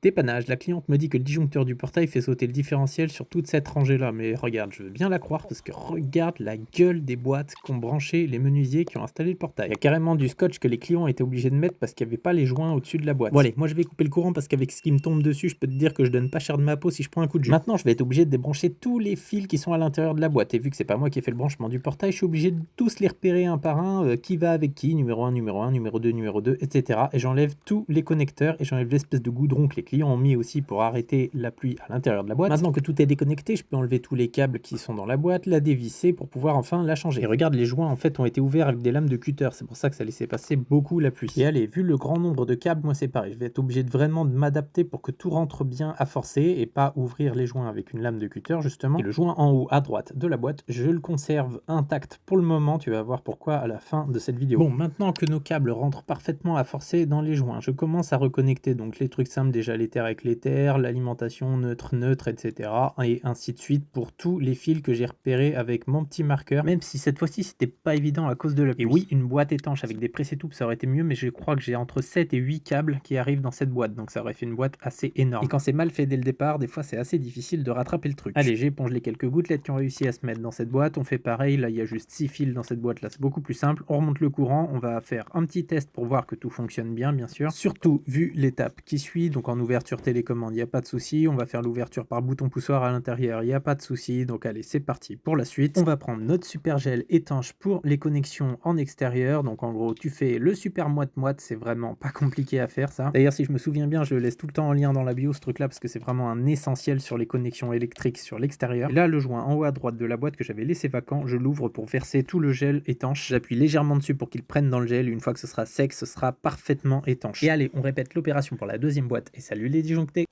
Dépannage, la cliente me dit que le disjoncteur du portail fait sauter le différentiel sur toute cette rangée-là. Mais regarde, je veux bien la croire parce que regarde la gueule des boîtes qu'ont branché les menuisiers qui ont installé le portail. Il y a carrément du scotch que les clients étaient obligés de mettre parce qu'il n'y avait pas les joints au-dessus de la boîte. Bon allez, moi je vais couper le courant parce qu'avec ce qui me tombe dessus, je peux te dire que je donne pas cher de ma peau si je prends un coup de jus. Maintenant, je vais être obligé de débrancher tous les fils qui sont à l'intérieur de la boîte. Et vu que c'est pas moi qui ai fait le branchement du portail, je suis obligé de tous les repérer un par un, qui va avec qui, numéro un, numéro 2, etc. Et j'enlève tous les connecteurs et j'enlève l'espèce de goudron que les clients ont mis aussi pour arrêter la pluie à l'intérieur de la boîte. Maintenant que tout est déconnecté, je peux enlever tous les câbles qui sont dans la boîte, la dévisser pour pouvoir enfin la changer. Et regarde, les joints en fait ont été ouverts avec des lames de cutter, c'est pour ça que ça laissait passer beaucoup la pluie. Et allez, vu le grand nombre de câbles, moi c'est pareil, je vais être obligé de vraiment de m'adapter pour que tout rentre bien à forcer et pas ouvrir les joints avec une lame de cutter justement. Et le joint en haut à droite de la boîte, je le conserve intact pour le moment, tu vas voir pourquoi à la fin de cette vidéo. Bon, maintenant que nos câbles rentrent parfaitement à forcer dans les joints, je commence à reconnecter donc les trucs simples, déjà l'éther avec l'éther, l'alimentation neutre, etc. Et ainsi de suite pour tous les fils que j'ai repérés avec mon petit marqueur, même si cette fois-ci c'était pas évident à cause de la pluie. Et oui, une boîte étanche avec des presse-étoupe ça aurait été mieux, mais je crois que j'ai entre 7 et 8 câbles qui arrivent dans cette boîte, donc ça aurait fait une boîte assez énorme. Et quand c'est mal fait dès le départ, des fois c'est assez difficile de rattraper le truc. Allez, j'éponge les quelques gouttelettes qui ont réussi à se mettre dans cette boîte, on fait pareil, là il y a juste 6 fils dans cette boîte là, c'est beaucoup plus simple, on remonte le courant, on va faire un petit test pour voir que tout fonctionne bien sûr, surtout vu l'étape qui suit, donc en ouverture télécommande, il n'y a pas de souci, on va faire l'ouverture par bouton poussoir à l'intérieur, il n'y a pas de souci, donc allez c'est parti pour la suite. On va prendre notre super gel étanche pour les connexions en extérieur, donc en gros tu fais le super moite-moite, c'est vraiment pas compliqué à faire ça. D'ailleurs si je me souviens bien, je le laisse tout le temps en lien dans la bio ce truc là, parce que c'est vraiment un essentiel sur les connexions électriques sur l'extérieur. Et là le joint en haut à droite de la boîte que j'avais laissé vacant, je l'ouvre pour verser tout le gel étanche, j'appuie légèrement dessus pour qu'il prenne dans le gel, une fois que ce sera sec, ce sera parfaitement étanche. Et allez, on répète l'opération pour la deuxième boîte, et salut les disjonctés.